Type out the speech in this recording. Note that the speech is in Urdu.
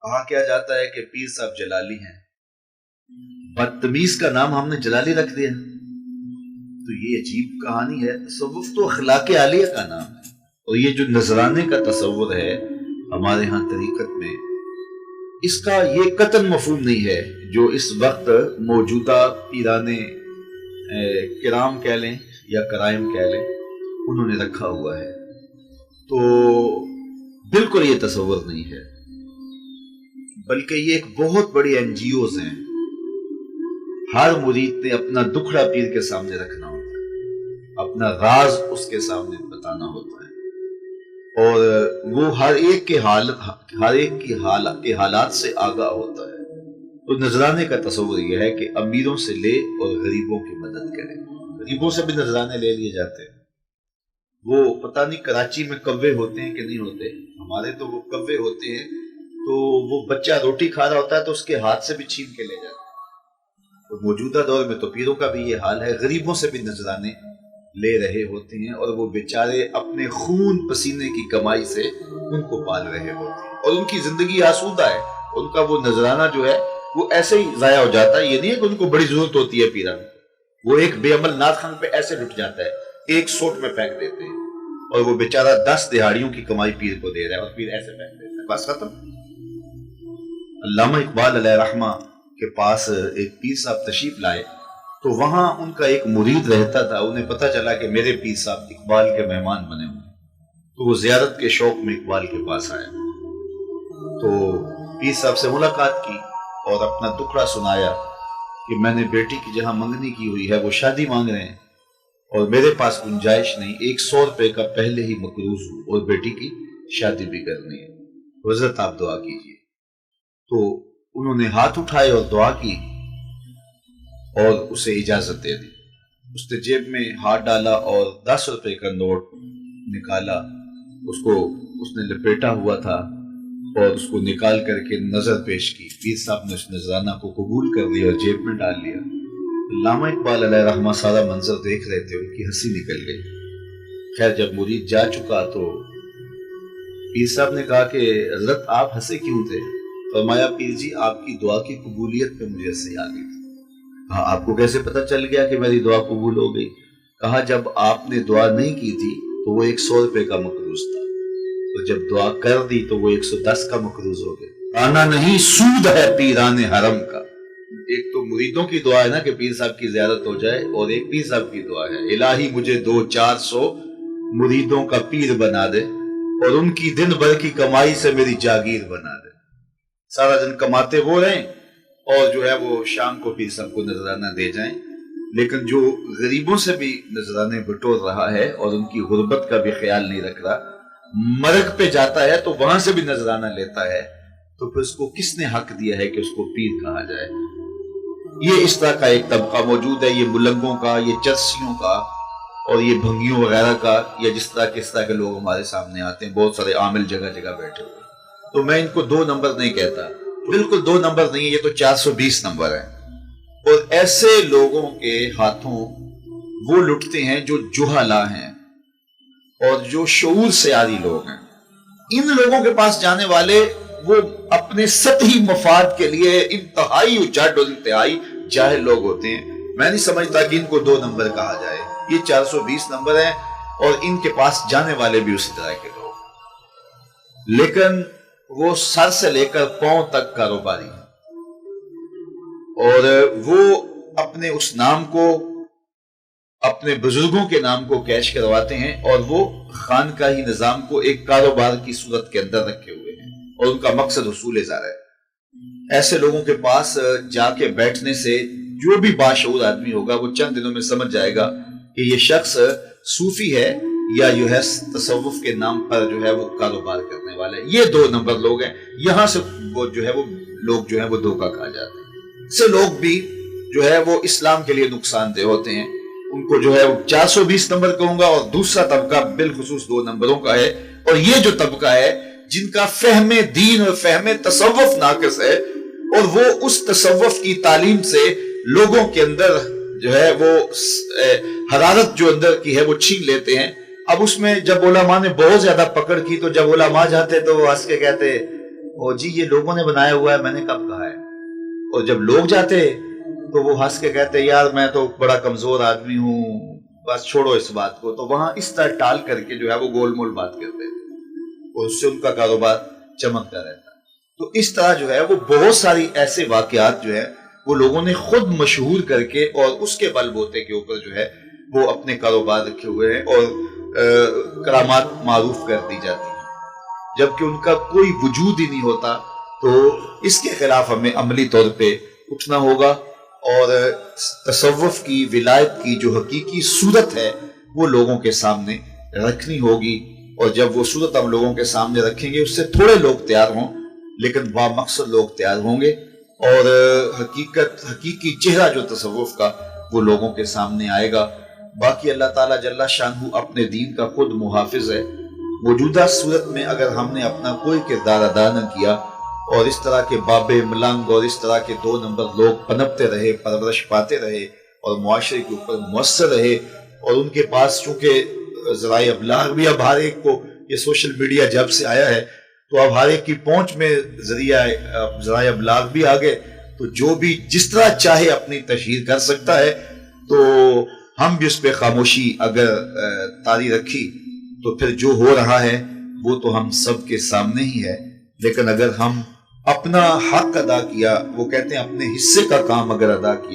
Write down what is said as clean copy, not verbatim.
کہا کیا جاتا ہے کہ پیر صاحب جلالی ہیں، بدتمیز کا نام ہم نے جلالی رکھ دیا۔ تو یہ عجیب کہانی ہے۔ تصوف تو اخلاق عالیہ کا نام ہے، اور یہ جو نذرانے کا تصور ہے ہمارے ہاں طریقت میں، اس کا یہ قطعاً مفہوم نہیں ہے جو اس وقت موجودہ پیرانے کرام کہہ لیں یا کرائم کہہ لیں انہوں نے رکھا ہوا ہے۔ تو بالکل یہ تصور نہیں ہے، بلکہ یہ ایک بہت بڑی این جی اوز ہیں۔ ہر مرید نے اپنا دکھڑا پیر کے سامنے رکھنا ہوتا ہے، اپنا راز اس کے سامنے بتانا ہوتا ہے، اور وہ ہر ایک کے حالات سے آگاہ ہوتا ہے۔ تو نذرانے کا تصور یہ ہے کہ امیروں سے لے اور غریبوں کی مدد کرے۔ غریبوں سے بھی نذرانے لے لیے جاتے ہیں۔ وہ پتہ نہیں کراچی میں کوے ہوتے ہیں کہ نہیں ہوتے، ہمارے تو وہ کوے ہوتے ہیں، تو وہ بچہ روٹی کھا رہا ہوتا ہے تو اس کے ہاتھ سے بھی چھین کے لے جاتے ہیں۔ تو موجودہ دور میں تو پیروں کا بھی یہ حال ہے، غریبوں سے بھی نذرانے لے رہے ہوتے ہیں، اور وہ بیچارے اپنے خون پسینے کی کمائی سے ان کو پال رہے ہوتے ہیں، اور ان کی زندگی آسودہ ہے۔ ان کا وہ نذرانہ جو ہے وہ ایسے ہی ضائع ہو جاتا ہے۔ یہ نہیں ہے کہ ان کو بڑی ضرورت ہوتی ہے پیرا میں، وہ ایک بے عمل نعت خان پہ ایسے لٹ جاتا ہے، ایک سوٹ میں پھینک دیتے ہیں، اور وہ بیچارہ 10 دہاڑیوں کی کمائی پیر کو دے رہا ہے، اور پیر ایسے پھینک دیتا ہے، بس ختم۔ علامہ اقبال علیہ رحمہ کے پاس ایک پیر صاحب تشریف لائے، تو وہاں ان کا ایک مرید رہتا تھا۔ انہیں پتہ چلا کہ میرے پیر صاحب اقبال کے مہمان بنے ہوئے، تو وہ زیارت کے شوق میں اقبال کے پاس آیا، تو پیر صاحب سے ملاقات کی اور اپنا دکھڑا سنایا کہ میں نے بیٹی کی جہاں منگنی کی ہوئی ہے وہ شادی مانگ رہے ہیں، اور میرے پاس گنجائش نہیں، 100 روپے کا پہلے ہی مقروض ہوں، اور بیٹی کی شادی بھی کرنی ہے، حضرت آپ دعا کیجیے۔ تو انہوں نے ہاتھ اٹھائے اور دعا کی اور اسے اجازت دے دی۔ اس نے جیب میں ہاتھ ڈالا اور 10 روپے کا نوٹ نکالا، اس نے لپیٹا ہوا تھا، اور اس کو نکال کر کے نظر پیش کی۔ پیر صاحب نے اس نذرانہ کو قبول کر لیا اور جیب میں ڈال لیا۔ علامہ اقبال علیہ رحمہ سارا منظر دیکھ رہے تھے، ان کی ہنسی نکل گئی۔ خیر جب مرید جا چکا تو پیر صاحب نے کہا کہ حضرت آپ ہنسے کیوں تھے؟ فرمایا پیر جی آپ کی دعا کی قبولیت پہ مجھے ہنسی آ گئی تھی۔ کہا آپ کو کیسے پتہ چل گیا کہ میری دعا قبول ہو گئی؟ کہا جب آپ نے دعا نہیں کی تھی تو وہ 100 روپے کا مقروض تھا، تو جب دعا کر دی تو وہ 110 کا مقروض ہو گیا۔ آنا نہیں سود ہے پیران حرم کا۔ ایک تو مریدوں کی دعا ہے نا کہ پیر صاحب کی زیارت ہو جائے، اور ایک پیر صاحب کی دعا ہے الہی مجھے 200-400 مریدوں کا پیر بنا دے، اور ان کی دن بھر کی کمائی سے میری جاگیر بنا دے۔ سارا دن کماتے وہ رہیں، اور جو ہے وہ شام کو پیر صاحب کو نذرانہ دے جائیں۔ لیکن جو غریبوں سے بھی نذرانے بٹور رہا ہے اور ان کی غربت کا بھی خیال نہیں رکھ رہا، مرگ پہ جاتا ہے تو وہاں سے بھی نذرانہ لیتا ہے، تو پھر اس کو کس نے حق دیا ہے کہ اس کو پیر کہا جائے؟ یہ اس طرح کا ایک طبقہ موجود ہے، یہ ملنگوں کا، یہ چرسیوں کا، اور یہ بھنگیوں وغیرہ کا، یا جس طرح کے لوگ ہمارے سامنے آتے ہیں، بہت سارے عامل جگہ جگہ بیٹھے ہوئے۔ تو میں ان کو 2 نمبر نہیں کہتا، بالکل 2 نمبر نہیں ہے، یہ تو 420 نمبر ہے۔ اور ایسے لوگوں کے ہاتھوں وہ لٹتے ہیں جو جہلا ہیں اور جو شعور سے عاری لوگ ہیں۔ ان لوگوں کے پاس جانے والے وہ اپنے سطحی مفاد کے لیے انتہائی اجڑ اور انتہائی جاہل لوگ ہوتے ہیں۔ میں نہیں سمجھتا کہ ان کو 2 نمبر کہا جائے، یہ 420 نمبر ہیں، اور ان کے پاس جانے والے بھی اسی طرح کے لوگ، لیکن وہ سر سے لے کر پاؤں تک کاروباری ہیں، اور وہ اپنے اس نام کو، اپنے بزرگوں کے نام کو کیش کرواتے ہیں، اور وہ خانقاہی نظام کو ایک کاروبار کی صورت کے اندر رکھے ہوئے ہیں، اور ان کا مقصد حصول زر ہے۔ ایسے لوگوں کے پاس جا کے بیٹھنے سے جو بھی باشعور آدمی ہوگا وہ چند دنوں میں سمجھ جائے گا کہ یہ شخص صوفی ہے یا جو ہے تصوف کے نام پر جو ہے وہ کاروبار کرنے والا ہے۔ یہ 2 نمبر لوگ ہیں، یہاں سے وہ جو ہے وہ لوگ جو ہے وہ دھوکہ کھا جاتے ہیں۔ سے لوگ بھی جو ہے وہ اسلام کے لیے نقصان دہ ہوتے ہیں، ان کو جو ہے 420 نمبر کہوں گا، اور دوسرا طبقہ بالخصوص 2 نمبروں کا ہے، اور یہ جو طبقہ ہے جن کا فہم دین اور فہم تصوف ناقص ہے، اور وہ اس تصوف کی تعلیم سے لوگوں کے اندر جو ہے وہ حرارت جو اندر کی ہے وہ چھین لیتے ہیں۔ اب اس میں جب علماء نے بہت زیادہ پکڑ کی تو جب علماء جاتے تو وہ ہنس کے کہتے اور جی یہ لوگوں نے بنایا ہوا ہے، میں نے کب کہا ہے؟ اور جب لوگ جاتے تو وہ ہنس کے کہتے یار میں تو بڑا کمزور آدمی ہوں، بس چھوڑو اس بات کو، تو وہاں اس طرح ٹال کر کے جو ہے وہ گول مول بات کرتے ہیں اور اس سے ان کا کاروبار چمکتا رہتا ہے۔ تو اس طرح جو ہے وہ بہت ساری ایسے واقعات جو ہے وہ لوگوں نے خود مشہور کر کے اور اس کے بل بوتے کے اوپر جو ہے وہ اپنے کاروبار رکھے ہوئے ہیں اور کرامات معروف کر دی جاتی ہیں، جبکہ ان کا کوئی وجود ہی نہیں ہوتا۔ تو اس کے خلاف ہمیں عملی طور پہ اٹھنا ہوگا اور تصوف کی، ولایت کی جو حقیقی صورت ہے وہ لوگوں کے سامنے رکھنی ہوگی، اور جب وہ صورت ہم لوگوں کے سامنے رکھیں گے، اس سے تھوڑے لوگ تیار ہوں لیکن با مقصد لوگ تیار ہوں گے، اور حقیقی چہرہ جو تصوف کا وہ لوگوں کے سامنے آئے گا۔ باقی اللہ تعالیٰ جل شانہ اپنے دین کا خود محافظ ہے۔ موجودہ صورت میں اگر ہم نے اپنا کوئی کردار ادا نہ کیا اور اس طرح کے بابے ملنگ اور اس طرح کے 2 نمبر لوگ پنپتے رہے، پرورش پاتے رہے اور معاشرے کے اوپر مؤثر رہے، اور ان کے پاس چونکہ ذرائع ابلاغ بھی اب ہر ایک کو، یہ سوشل میڈیا جب سے آیا ہے تو اب ہر ایک کی پہنچ میں ذرائع ابلاغ بھی آ گئے، تو جو بھی جس طرح چاہے اپنی تشہیر کر سکتا ہے، تو ہم بھی اس پہ خاموشی اگر طاری رکھی تو پھر جو ہو رہا ہے وہ تو ہم سب کے سامنے ہی ہے۔ لیکن اگر ہم اپنا حق ادا کیا، وہ کہتے ہیں اپنے حصے کا کام اگر ادا کیا